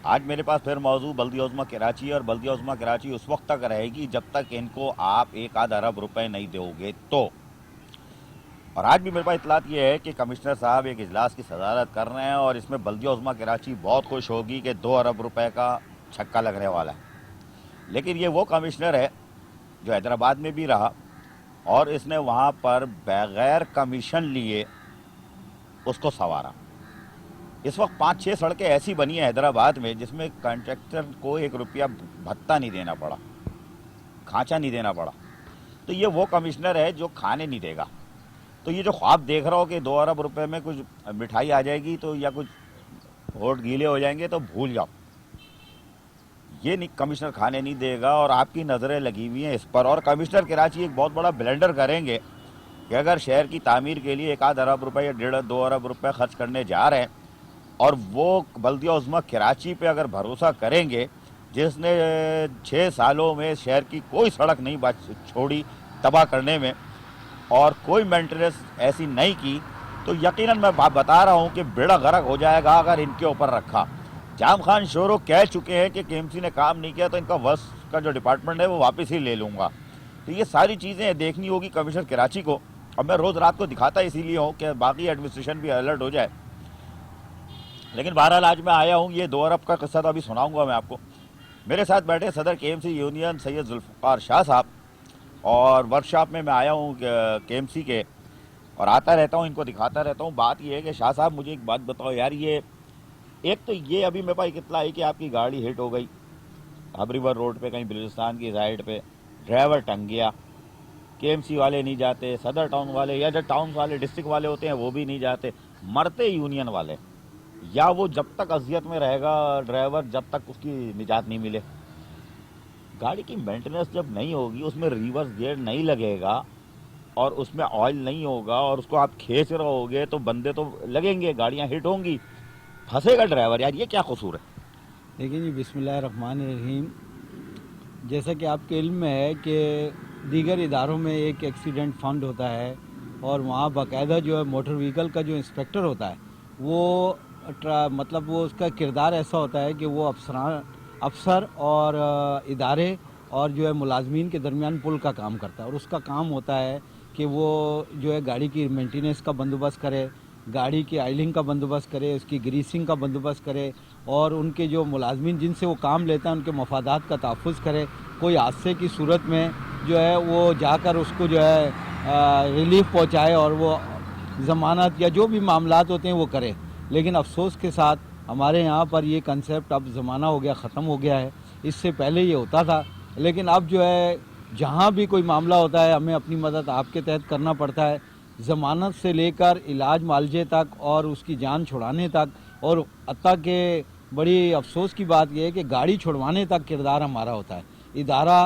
آج میرے پاس پھر موضوع بلدیہ عظمیٰ کراچی ہے، اور بلدیہ عظمیٰ کراچی اس وقت تک رہے گی جب تک ان کو آپ 1-8 ارب روپے نہیں دو گے تو۔ اور آج بھی میرے پاس اطلاعات یہ ہے کہ کمشنر صاحب ایک اجلاس کی صدارت کر رہے ہیں، اور اس میں بلدیہ عظمیٰ کراچی بہت خوش ہوگی کہ 2 ارب روپے کا چھکا لگنے والا ہے۔ لیکن یہ وہ کمشنر ہے جو حیدرآباد میں بھی رہا، اور اس نے وہاں پر بغیر کمیشن لیے اس کو سنوارا۔ اس وقت 5-6 سڑکیں ایسی بنی ہیں حیدرآباد میں جس میں کانٹریکٹر کو 1 روپیہ بھتہ نہیں دینا پڑا، کھانچہ نہیں دینا پڑا۔ تو یہ وہ کمشنر ہے جو کھانے نہیں دے گا۔ تو یہ جو خواب دیکھ رہا ہو کہ 2 ارب روپے میں کچھ مٹھائی آ جائے گی تو یا کچھ ہوٹ گیلے ہو جائیں گے، تو بھول جاؤ، یہ نہیں، کمشنر کھانے نہیں دے گا، اور آپ کی نظریں لگی ہوئی ہیں اس پر۔ اور کمشنر کراچی ایک بہت بڑا بلنڈر کریں گے کہ اگر شہر کی تعمیر کے لیے 1-8 ارب روپے یا 1.5-2 ارب روپے خرچ کرنے جا رہے ہیں، اور وہ بلدیہ عظمیٰ کراچی پہ اگر بھروسہ کریں گے جس نے 6 سالوں میں شہر کی کوئی سڑک نہیں چھوڑی تباہ کرنے میں، اور کوئی مینٹیننس ایسی نہیں کی، تو یقیناً میں بتا رہا ہوں کہ بیڑا غرق ہو جائے گا اگر ان کے اوپر رکھا۔ جام خان شورو کہہ چکے ہیں کہ کے ایم سی نے کام نہیں کیا تو ان کا ورس کا جو ڈپارٹمنٹ ہے وہ واپس ہی لے لوں گا۔ تو یہ ساری چیزیں دیکھنی ہوگی کمشنر کراچی کو، اور میں روز رات کو دکھاتا اسی لیے ہوں کہ باقی ایڈمنسٹریشن بھی الرٹ ہو جائے۔ لیکن بہرحال آج میں آیا ہوں، یہ 2 ارب کا قصہ تو ابھی سناؤں گا میں آپ کو۔ میرے ساتھ بیٹھے صدر کے ایم سی یونین سید ذوالفقار شاہ صاحب، اور ورکشاپ میں آیا ہوں کے ایم سی کے، اور آتا رہتا ہوں، ان کو دکھاتا رہتا ہوں۔ بات یہ ہے کہ شاہ صاحب مجھے ایک بات بتاؤ یار، یہ ایک تو یہ ابھی میرے پاس اطلاع ہے کہ آپ کی گاڑی ہٹ ہو گئی ہب ریور روڈ پہ کہیں بلوچستان کی سائڈ پہ، ڈرائیور ٹنگ گیا، کے ایم سی والے نہیں جاتے، صدر ٹاؤن والے یا جو ٹاؤن والے ڈسٹرکٹ والے ہوتے ہیں وہ بھی نہیں جاتے، مرتے یونین والے، یا وہ جب تک اذیت میں رہے گا ڈرائیور جب تک اس کی نجات نہیں ملے۔ گاڑی کی مینٹیننس جب نہیں ہوگی، اس میں ریورس گیئر نہیں لگے گا، اور اس میں آئل نہیں ہوگا، اور اس کو آپ کھینچ رہے ہوگے تو بندے تو لگیں گے، گاڑیاں ہٹ ہوں گی، پھنسے گا ڈرائیور۔ یار یہ کیا قصور ہے؟ دیکھیں جی، بسم اللہ الرحمن الرحیم، جیسا کہ آپ کے علم میں ہے کہ دیگر اداروں میں ایک ایکسیڈنٹ فنڈ ہوتا ہے، اور وہاں باقاعدہ جو ہے موٹر وہیکل کا جو انسپیکٹر ہوتا ہے وہ مطلب وہ اس کا کردار ایسا ہوتا ہے کہ وہ افسر اور ادارے اور جو ہے ملازمین کے درمیان پل کا کام کرتا ہے، اور اس کا کام ہوتا ہے کہ وہ جو ہے گاڑی کی مینٹیننس کا بندوبست کرے، گاڑی کی آئلنگ کا بندوبست کرے، اس کی گریسنگ کا بندوبست کرے، اور ان کے جو ملازمین جن سے وہ کام لیتا ہے ان کے مفادات کا تحفظ کرے، کوئی حادثے کی صورت میں جو ہے وہ جا کر اس کو جو ہے ریلیف پہنچائے، اور وہ ضمانت یا جو بھی معاملات ہوتے ہیں وہ کرے۔ لیکن افسوس کے ساتھ ہمارے یہاں پر یہ کنسیپٹ اب زمانہ ہو گیا، ختم ہو گیا ہے۔ اس سے پہلے یہ ہوتا تھا، لیکن اب جو ہے جہاں بھی کوئی معاملہ ہوتا ہے ہمیں اپنی مدد آپ کے تحت کرنا پڑتا ہے، ضمانت سے لے کر علاج معالجے تک اور اس کی جان چھڑانے تک، اور حتیٰ کہ بڑی افسوس کی بات یہ ہے کہ گاڑی چھڑوانے تک کردار ہمارا ہوتا ہے۔ ادارہ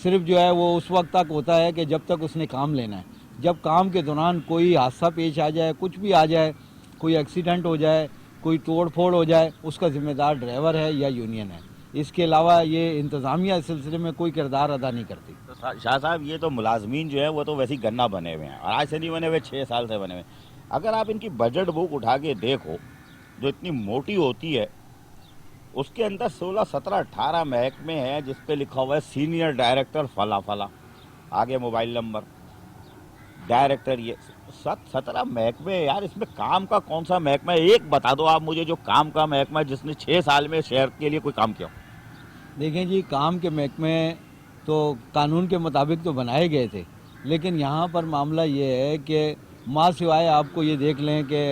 صرف جو ہے وہ اس وقت تک ہوتا ہے کہ جب تک اس نے کام لینا ہے، جب کام کے دوران کوئی حادثہ پیش آ جائے، کچھ بھی آ جائے، کوئی ایکسیڈنٹ ہو جائے، کوئی توڑ پھوڑ ہو جائے، اس کا ذمہ دار ڈرائیور ہے یا یونین ہے۔ اس کے علاوہ یہ انتظامیہ اس سلسلے میں کوئی کردار ادا نہیں کرتی۔ تو شاہ صاحب یہ تو ملازمین جو ہیں وہ تو ویسی گنا بنے ہوئے ہیں، اور آج سے نہیں بنے ہوئے، 6 سال سے بنے ہوئے ہیں۔ اگر آپ ان کی بجٹ بک اٹھا کے دیکھو جو اتنی موٹی ہوتی ہے، اس کے اندر 16 17 18 محکمے ہیں جس پہ لکھا ہوا ہے سینئر ڈائریکٹر فلاں فلاں، آگے موبائل نمبر، ڈائریکٹر، یہ 17 محکمے۔ یار اس میں کام کا کون سا محکمہ ہے؟ ایک بتا دو آپ مجھے جو کام کا محکمہ ہے جس نے 6 سال میں شہر کے لیے کوئی کام کیا۔ دیکھیں جی، کام کے محکمے تو قانون کے مطابق تو بنائے گئے تھے، لیکن یہاں پر معاملہ یہ ہے کہ ماں سوائے آپ کو یہ دیکھ لیں کہ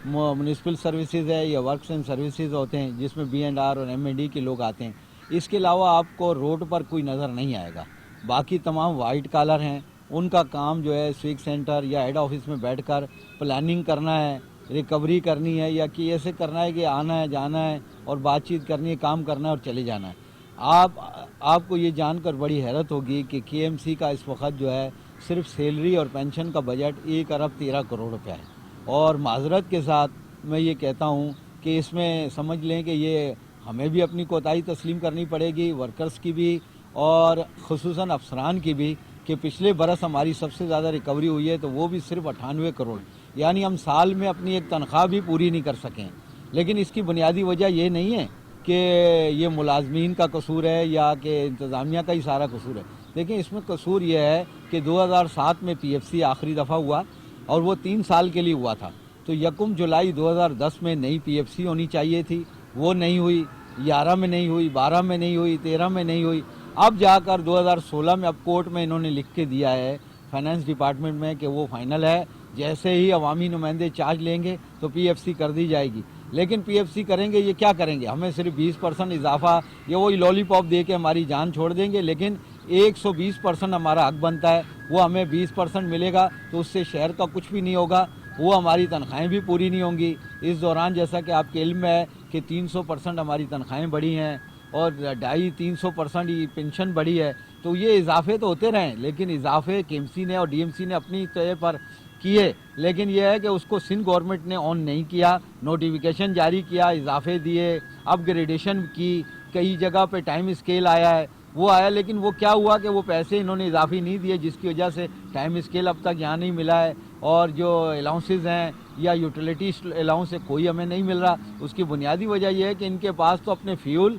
میونسپل سروسز ہے یا ورکس اینڈ سروسز ہوتے ہیں جس میں بی اینڈ آر اور ایم اینڈ ڈی کے لوگ آتے ہیں، اس کے علاوہ آپ کو روڈ پر کوئی نظر نہیں آئے گا۔ باقی تمام وائٹ کالر ہیں، ان کا کام جو ہے سویک سینٹر یا ہیڈ آفس میں بیٹھ کر پلاننگ کرنا ہے، ریکوری کرنی ہے، یا کہ ایسے کرنا ہے کہ آنا ہے، جانا ہے اور بات چیت کرنی ہے، کام کرنا ہے اور چلے جانا ہے۔ آپ کو یہ جان کر بڑی حیرت ہوگی کہ کے ایم سی کا اس وقت جو ہے صرف سیلری اور پینشن کا بجٹ 1 ارب 13 کروڑ روپے ہے، اور معذرت کے ساتھ میں یہ کہتا ہوں کہ اس میں سمجھ لیں کہ یہ ہمیں بھی اپنی کوتاہی تسلیم کرنی پڑے گی، ورکرز کی بھی اور خصوصاً افسران کی بھی، کہ پچھلے برس ہماری سب سے زیادہ ریکوری ہوئی ہے تو وہ بھی صرف 98 کروڑ، یعنی ہم سال میں اپنی ایک تنخواہ بھی پوری نہیں کر سکیں۔ لیکن اس کی بنیادی وجہ یہ نہیں ہے کہ یہ ملازمین کا قصور ہے یا کہ انتظامیہ کا ہی سارا قصور ہے. دیکھیں اس میں قصور یہ ہے کہ 2007 میں پی ایف سی آخری دفعہ ہوا اور وہ 3 سال کے لیے ہوا تھا. تو 1 جولائی 2010 میں نئی پی ایف سی ہونی چاہیے تھی، وہ نہیں ہوئی. 11 میں نہیں ہوئی، 12 میں نہیں ہوئی، 13 میں نہیں ہوئی. اب جا کر 2016 میں اب کورٹ میں انہوں نے لکھ کے دیا ہے فائنانس ڈپارٹمنٹ میں کہ وہ فائنل ہے. جیسے ہی عوامی نمائندے چارج لیں گے تو پی ایف سی کر دی جائے گی. لیکن پی ایف سی کریں گے یہ کیا کریں گے؟ ہمیں صرف 20% اضافہ یا وہی لالی پاپ دے کے ہماری جان چھوڑ دیں گے. لیکن 120% ہمارا حق بنتا ہے، وہ ہمیں 20% ملے گا تو اس سے شہر کا کچھ بھی نہیں ہوگا. وہ ہماری تنخواہیں بھی پوری نہیں ہوں گی. اس دوران جیسا کہ آپ کے علم میں ہے کہ 300% ہماری تنخواہیں بڑھی ہیں اور 250-300% ہی پینشن بڑھی ہے. تو یہ اضافے تو ہوتے رہیں، لیکن اضافے کے ایم سی نے اور ڈی ایم سی نے اپنی طے پر کیے. لیکن یہ ہے کہ اس کو سندھ گورنمنٹ نے آن نہیں کیا، نوٹیفیکیشن جاری کیا، اضافے دیے، اپ گریڈیشن کی، کئی جگہ پہ ٹائم اسکیل آیا ہے، وہ آیا. لیکن وہ کیا ہوا کہ وہ پیسے انہوں نے اضافی نہیں دیے، جس کی وجہ سے ٹائم اسکیل اب تک یہاں نہیں ملا ہے. اور جو الاؤنسز ہیں یا یوٹیلیٹی الاؤنس ہے کوئی ہمیں نہیں مل رہا. اس کی بنیادی وجہ یہ ہے کہ ان کے پاس تو اپنے فیول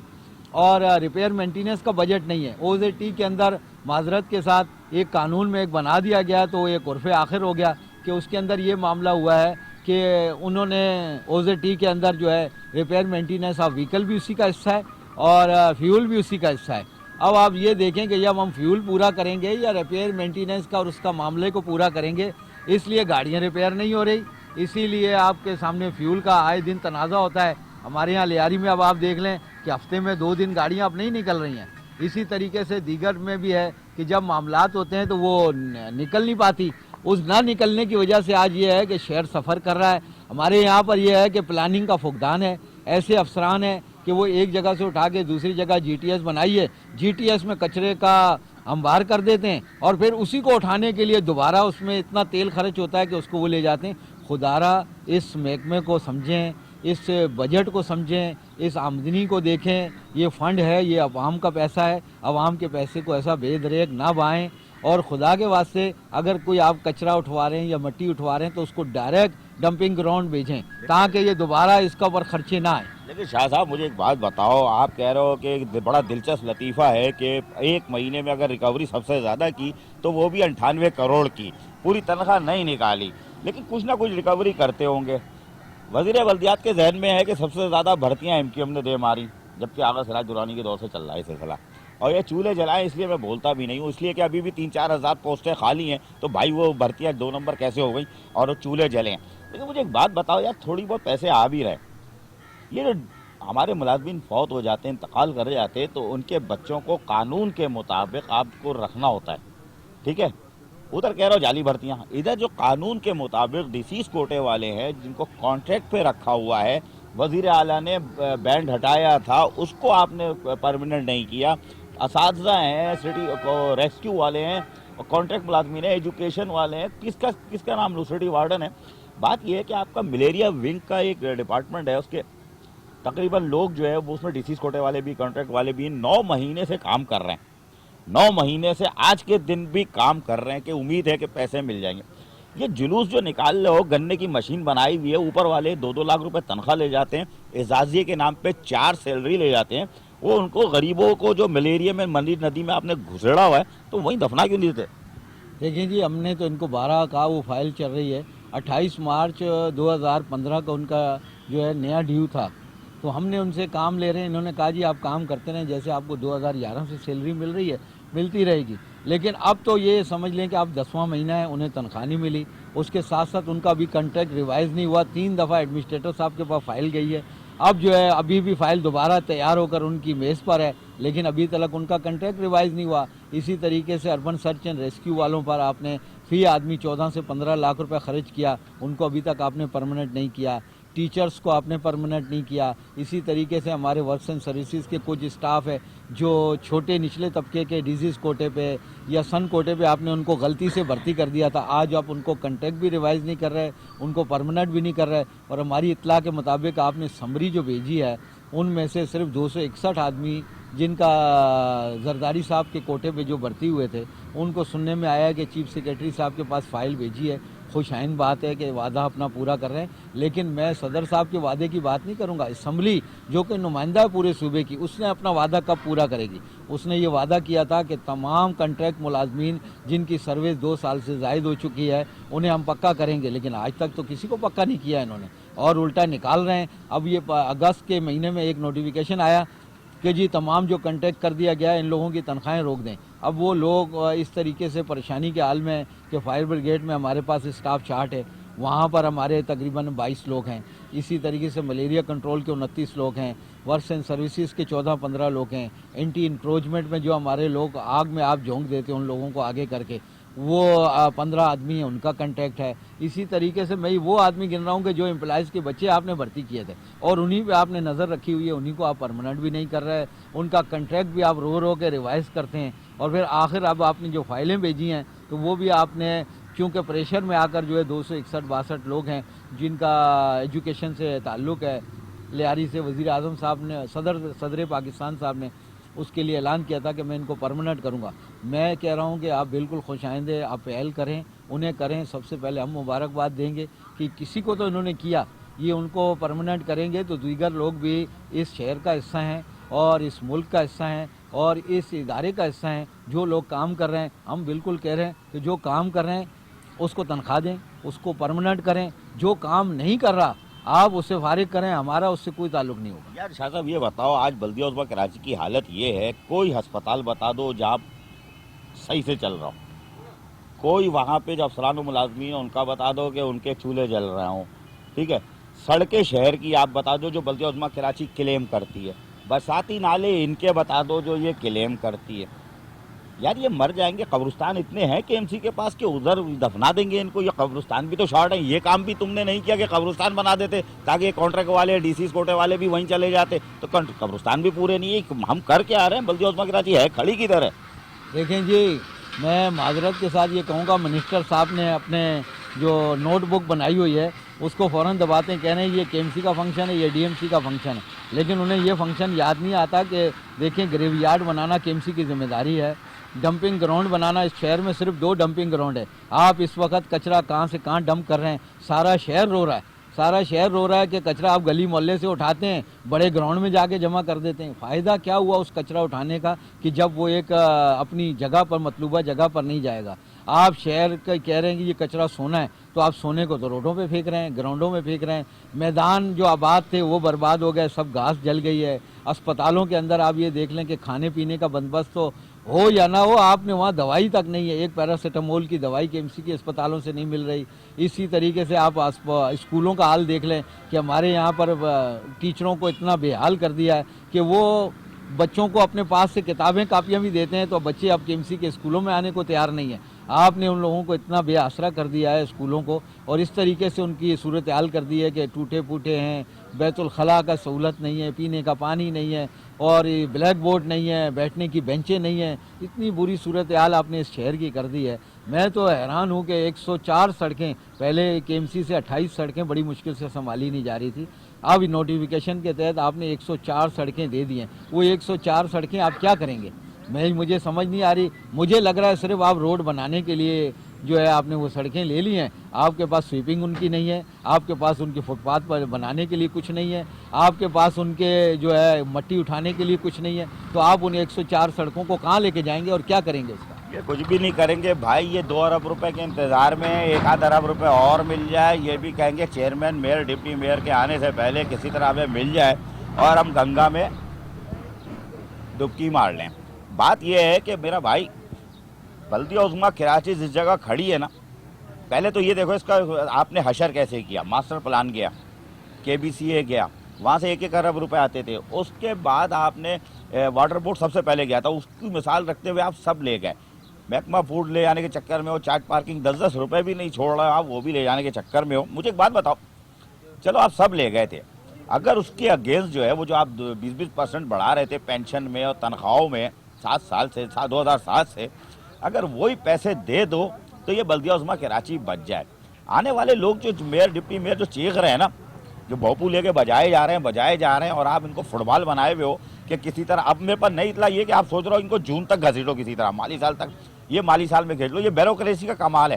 اور ریپیئر مینٹیننس کا بجٹ نہیں ہے. او زیڈ ٹی کے اندر معذرت کے ساتھ ایک قانون میں ایک بنا دیا گیا تو ایک عرف آخر ہو گیا کہ اس کے اندر یہ معاملہ ہوا ہے کہ انہوں نے او زیڈ ٹی کے اندر جو ہے ریپیئر مینٹیننس آف وہیکل بھی اسی کا حصہ ہے اور فیول بھی اسی کا حصہ ہے. اب آپ یہ دیکھیں کہ جب ہم فیول پورا کریں گے یا ریپیئر مینٹیننس کا اور اس کا معاملے کو پورا کریں گے، اس لیے گاڑیاں ریپیئر نہیں ہو رہی. اسی لیے آپ کے سامنے فیول کا آئے دن تنازع ہوتا ہے. ہمارے یہاں لیاری میں اب آپ دیکھ لیں کہ ہفتے میں 2 دن گاڑیاں اب نہیں نکل رہی ہیں. اسی طریقے سے دیگر میں بھی ہے کہ جب معاملات ہوتے ہیں تو وہ نکل نہیں پاتی. اس نہ نکلنے کی وجہ سے آج یہ ہے کہ شہر سفر کر رہا ہے. ہمارے یہاں پر یہ ہے کہ پلاننگ کا فقدان ہے. ایسے افسران ہیں کہ وہ ایک جگہ سے اٹھا کے دوسری جگہ جی ٹی ایس بنائیے، جی ٹی ایس میں کچرے کا انبار کر دیتے ہیں اور پھر اسی کو اٹھانے کے لیے دوبارہ اس میں اتنا تیل خرچ ہوتا ہے کہ اس کو وہ لے جاتے ہیں. خدارا اس محکمے کو سمجھیں، اس بجٹ کو سمجھیں، اس آمدنی کو دیکھیں. یہ فنڈ ہے، یہ عوام کا پیسہ ہے. عوام کے پیسے کو ایسا بے دریغ نہ بائیں. اور خدا کے واسطے اگر کوئی آپ کچرا اٹھوا رہے ہیں یا مٹی اٹھوا رہے ہیں تو اس کو ڈائریکٹ ڈمپنگ گراؤنڈ بھیجیں تاکہ یہ دوبارہ اس کا اوپر خرچے نہ آئیں. لیکن شاہ صاحب مجھے ایک بات بتاؤ، آپ کہہ رہے ہو کہ ایک بڑا دلچسپ لطیفہ ہے کہ 1 مہینے میں اگر ریکوری سب سے زیادہ کی تو وہ بھی 98 کروڑ کی، پوری تنخواہ نہیں نکالی، لیکن کچھ نہ کچھ ریکوری کرتے ہوں گے. وزیر بلدیات کے ذہن میں ہے کہ سب سے زیادہ بھرتیاں ایم کیو ایم نے دے ماری، جبکہ آغا سراج درانی کے دور سے چل رہا ہے سلسلہ. اور یہ چولہے جلائیں اس لیے میں بولتا بھی نہیں ہوں، اس لیے کہ ابھی بھی 3-4 ہزار پوسٹیں خالی ہیں تو بھائی وہ بھرتیاں 2 نمبر کیسے ہو گئی اور وہ چولہے جلیں. لیکن مجھے ایک بات بتاؤ یار، تھوڑی بہت پیسے آ بھی رہے، یہ جو ہمارے ملازمین فوت ہو جاتے ہیں، انتقال کر جاتے ہیں، تو ان کے بچوں کو قانون کے مطابق آپ کو رکھنا ہوتا ہے، ٹھیک ہے. ادھر کہہ رہا ہو جعلی بھرتیاں، ادھر جو قانون کے مطابق ڈیسیز کوٹے والے ہیں جن کو کانٹریکٹ پہ رکھا ہوا ہے، وزیر اعلیٰ نے بینڈ ہٹایا تھا، اس کو آپ نے پرماننٹ نہیں کیا. اساتذہ ہیں، سٹی ریسکیو والے ہیں، کانٹریکٹ ملازمین ہیں، ایجوکیشن والے ہیں، کس کا نام لوں، سٹی وارڈن ہے. بات یہ ہے کہ آپ کا ملیریا ونگ کا ایک ڈپارٹمنٹ ہے، اس کے تقریباً لوگ جو ہے وہ اس میں ڈیسیز کوٹے والے بھی، کانٹریکٹ والے بھی 9 مہینے سے کام کر رہے ہیں. 9 مہینے سے آج کے دن بھی کام کر رہے ہیں کہ امید ہے کہ پیسے مل جائیں گے. یہ جلوس جو نکال رہے ہو، گنے کی مشین بنائی ہوئی ہے، اوپر والے 2-2 لاکھ روپے تنخواہ لے جاتے ہیں، اعزازیے کے نام پہ 4 سیلری لے جاتے ہیں. وہ ان کو غریبوں کو جو ملیریا میں منی ندی میں آپ نے گھسڑا ہوا ہے تو وہیں دفنا کیوں نہیں دیتے؟ دیکھیں جی، ہم نے تو ان کو 12 کہا، وہ فائل چل رہی ہے. 28 مارچ 2015 کا ان کا جو ہے نیا ڈیو تھا، تو ہم نے ان سے کام لے رہے ہیں. انہوں نے کہا جی آپ کام کرتے رہیں، جیسے آپ کو 2011 سے سیلری مل رہی ہے ملتی رہے گی. لیکن اب تو یہ سمجھ لیں کہ اب 10واں مہینہ ہے، انہیں تنخواہ نہیں ملی. اس کے ساتھ ساتھ ان کا بھی کنٹریکٹ ریوائز نہیں ہوا. 3 دفعہ ایڈمنسٹریٹر صاحب کے پاس فائل گئی ہے. اب جو ہے ابھی بھی فائل دوبارہ تیار ہو کر ان کی میز پر ہے، لیکن ابھی تک ان کا کنٹریکٹ ریوائز نہیں ہوا. اسی طریقے سے اربن سرچ اینڈ ریسکیو والوں پر آپ نے فی آدمی 14 سے 15 لاکھ روپے خرچ کیا، ان کو ابھی تک آپ نے پرماننٹ نہیں کیا. ٹیچرز کو آپ نے پرماننٹ نہیں کیا. اسی طریقے سے ہمارے ورکس اینڈ سروسز کے کچھ اسٹاف ہے جو چھوٹے نچلے طبقے کے ڈیزیز کوٹے پہ یا سن کوٹے پہ آپ نے ان کو غلطی سے بھرتی کر دیا تھا. آج آپ ان کو کنٹریکٹ بھی ریوائز نہیں کر رہے، ان کو پرماننٹ بھی نہیں کر رہے. اور ہماری اطلاع کے مطابق آپ نے سمری جو بھیجی ہے ان میں سے صرف 261 آدمی جن کا زرداری صاحب کے کوٹے پہ جو بھرتی ہوئے تھے، ان کو سننے میں آیا ہے کہ چیف سیکریٹری صاحب کے پاس فائل بھیجی ہے. خوش آئند بات ہے کہ وعدہ اپنا پورا کر رہے ہیں، لیکن میں صدر صاحب کے وعدے کی بات نہیں کروں گا. اسمبلی جو کہ نمائندہ ہے پورے صوبے کی، اس نے اپنا وعدہ کب پورا کرے گی؟ اس نے یہ وعدہ کیا تھا کہ تمام کنٹریکٹ ملازمین جن کی سروس 2 سال سے زائد ہو چکی ہے انہیں ہم پکا کریں گے، لیکن آج تک تو کسی کو پکا نہیں کیا انہوں نے، اور الٹا نکال رہے ہیں. اب یہ اگست کے مہینے میں ایک نوٹیفیکیشن آیا کہ جی تمام جو کنٹیکٹ کر دیا گیا ہے ان لوگوں کی تنخواہیں روک دیں. اب وہ لوگ اس طریقے سے پریشانی کے حال میں کہ فائر بریگیڈ میں ہمارے پاس اسٹاف چارٹ ہے، وہاں پر ہمارے تقریباً 22 لوگ ہیں. اسی طریقے سے ملیریا کنٹرول کے 29 لوگ ہیں، ورکس اینڈ سروسز کے 14-15 لوگ ہیں. اینٹی انکروچمنٹ میں جو ہمارے لوگ آگ میں آپ جھونک دیتے ہیں ان لوگوں کو آگے کر کے، وہ 15 آدمی ہیں، ان کا کنٹیکٹ ہے. اسی طریقے سے میں وہ آدمی گن رہا ہوں کہ جو امپلائز کے بچے آپ نے بھرتی کیے تھے اور انہی پہ آپ نے نظر رکھی ہوئی ہے، انہی کو آپ پرماننٹ بھی نہیں کر رہے، ان کا کنٹریکٹ بھی آپ رو کے ریوائز کرتے ہیں. اور پھر آخر اب آپ نے جو فائلیں بھیجی ہیں تو وہ بھی آپ نے کیونکہ پریشر میں آ کر جو ہے 261-62 لوگ ہیں جن کا ایجوکیشن سے تعلق ہے، لیاری سے وزیر اعظم صاحب نے صدر پاکستان صاحب نے اس کے لیے اعلان کیا تھا کہ میں ان کو پرماننٹ کروں گا. میں کہہ رہا ہوں کہ آپ بالکل خوش آئندے، آپ پہل کریں، انہیں کریں. سب سے پہلے ہم مبارکباد دیں گے کہ کسی کو تو انہوں نے کیا، یہ ان کو پرماننٹ کریں گے تو دیگر لوگ بھی اس شہر کا حصہ ہیں اور اس ملک کا حصہ ہیں اور اس ادارے کا حصہ ہیں. جو لوگ کام کر رہے ہیں، ہم بالکل کہہ رہے ہیں کہ جو کام کر رہے ہیں اس کو تنخواہ دیں، اس کو پرماننٹ کریں. جو کام نہیں کر رہا آپ اس سے فارغ کریں، ہمارا اس سے کوئی تعلق نہیں ہوگا. یار شاہ صاحب یہ بتاؤ، آج بلدیہ عظمیٰ کراچی کی حالت یہ ہے، کوئی ہسپتال بتا دو جہاں صحیح سے چل رہا ہو، کوئی وہاں پہ جو افسران و ملازمین ہیں ان کا بتا دو کہ ان کے چولہے جل رہے ہوں، ٹھیک ہے. سڑکیں شہر کی آپ بتا دو جو بلدیہ عظمیٰ کراچی کلیم کرتی ہے، برساتی نالے ان کے بتا دو جو یہ کلیم کرتی ہے. یار یہ مر جائیں گے، قبرستان اتنے ہیں کہ ایم سی کے پاس کہ ادھر دفنا دیں گے ان کو. یہ قبرستان بھی تو شارٹ ہے، یہ کام بھی تم نے نہیں کیا کہ قبرستان بنا دیتے تاکہ کانٹریکٹ والے ڈی سی کوٹے والے بھی وہیں چلے جاتے. تو قبرستان بھی پورے نہیں ہے. ہم کر کے آ رہے ہیں، بلدیہ عظمیٰ کراچی ہے کھڑی کدھر ہے؟ دیکھیں جی، میں معذرت کے ساتھ یہ کہوں گا، منسٹر صاحب نے اپنے جو نوٹ بک بنائی ہوئی ہے اس کو فوراً دباتے ہیں، کہہ رہے ہیں یہ کے ایم سی کا فنکشن ہے، یہ ڈی ایم سی کا فنکشن ہے. لیکن انہیں یہ فنکشن یاد نہیں آتا کہ دیکھیں گریو یارڈ بنانا کے ایم سی کی ذمہ داری ہے. ڈمپنگ گراؤنڈ بنانا، اس شہر میں صرف 2 ڈمپنگ گراؤنڈ ہے. آپ اس وقت کچرا کہاں سے کہاں ڈمپ کر رہے ہیں، سارا شہر رو رہا ہے. سارا شہر رو رہا ہے کہ کچرا آپ گلی محلے سے اٹھاتے ہیں، بڑے گراؤنڈ میں جا کے جمع کر دیتے ہیں. فائدہ کیا ہوا اس کچرا اٹھانے کا کہ جب وہ ایک اپنی جگہ پر، مطلوبہ جگہ پر نہیں جائے گا. آپ شہر کا کہہ رہے ہیں کہ یہ کچرا سونا ہے، تو آپ سونے کو تو روڈوں پہ پھینک رہے ہیں، گراؤنڈوں میں پھینک رہے ہیں. میدان جو آباد تھے وہ برباد ہو گئے، سب گھاس جل گئی ہے. اسپتالوں کے اندر آپ یہ دیکھ لیں کہ کھانے پینے کا بندوبست تو ہو یا نہ ہو، آپ نے وہاں دوائی تک نہیں ہے. ایک پیراسیٹامول کی دوائی کے ایم سی کے اسپتالوں سے نہیں مل رہی. اسی طریقے سے آپ اسکولوں کا حال دیکھ لیں کہ ہمارے یہاں پر ٹیچروں کو اتنا بے حال کر دیا ہے کہ وہ بچوں کو اپنے پاس سے کتابیں کاپیاں بھی دیتے ہیں تو بچے اب کے ایم سی کے اسکولوں میں آنے کو تیار نہیں ہیں. آپ نے ان لوگوں کو اتنا بے آسرا کر دیا ہے اسکولوں کو، اور اس طریقے سے ان کی صورتحال کر دی ہے کہ ٹوٹے پھوٹے ہیں، بیت الخلاء کا سہولت نہیں ہے، پینے کا پانی نہیں ہے، اور بلیک بورڈ نہیں ہے، بیٹھنے کی بینچیں نہیں ہیں. اتنی بری صورتحال آپ نے اس شہر کی کر دی ہے. میں تو حیران ہوں کہ 104 سڑکیں، پہلے کے ایم سی سے 28 سڑکیں بڑی مشکل سے سنبھالی نہیں جا رہی تھی. اب نوٹیفیکیشن کے تحت آپ نے 104 سڑکیں دے دی ہیں. وہ 104 سڑکیں آپ کیا کریں گے؟ مجھے سمجھ نہیں آ رہی. مجھے لگ رہا ہے صرف آپ روڈ بنانے کے لیے جو ہے آپ نے وہ سڑکیں لے لی ہیں. آپ کے پاس سویپنگ ان کی نہیں ہے، آپ کے پاس ان کے فٹ پاتھ پر بنانے کے لیے کچھ نہیں ہے، آپ کے پاس ان کے جو ہے مٹی اٹھانے کے لیے کچھ نہیں ہے. تو آپ ان 104 سڑکوں کو کہاں لے کے جائیں گے اور کیا کریں گے اس کا؟ یہ کچھ بھی نہیں کریں گے بھائی. یہ 2 ارب روپے کے انتظار میں 1 ارب روپے اور مل جائے، یہ بھی کہیں گے چیئرمین میئر ڈپٹی میئر کے آنے سے پہلے کسی طرح ہمیں مل جائے اور ہم گنگا میں ڈبکی مار لیں. بات یہ ہے کہ میرا بھائی بلدیہ عظمیٰ کراچی جس جگہ کھڑی ہے نا، پہلے تو یہ دیکھو اس کا آپ نے حشر کیسے کیا. ماسٹر پلان گیا، کے بی سی اے گیا، وہاں سے 1 ارب روپے آتے تھے. اس کے بعد آپ نے واٹر بورڈ سب سے پہلے گیا تھا، اس کی مثال رکھتے ہوئے آپ سب لے گئے. محکمہ فوڈ لے جانے کے چکر میں ہو، چارٹ پارکنگ 10-10 روپے بھی نہیں چھوڑ رہا آپ، وہ بھی لے جانے کے چکر میں ہو. مجھے ایک بات بتاؤ، چلو آپ سب لے گئے تھے، اگر اس کے اگینسٹ جو ہے وہ جو آپ 20% بڑھا رہے تھے پینشن میں اور تنخواہوں میں 7 سال سے 2007 سے، اگر وہی پیسے دے دو تو یہ بلدیہ عظمیٰ کراچی بچ جائے. آنے والے لوگ جو میئر ڈپٹی میئر جو چیخ رہے ہیں نا، جو بھوپو لے کے بجائے جا رہے ہیں اور آپ ان کو فٹ بال بنائے ہوئے ہو کہ کسی طرح. اب میرے پاس نئی اطلاع یہ کہ آپ سوچ رہے ہو ان کو جون تک گھسیٹو کسی طرح، مالی سال تک. یہ مالی سال میں کھیل لو، یہ بیوروکریسی کا کمال ہے.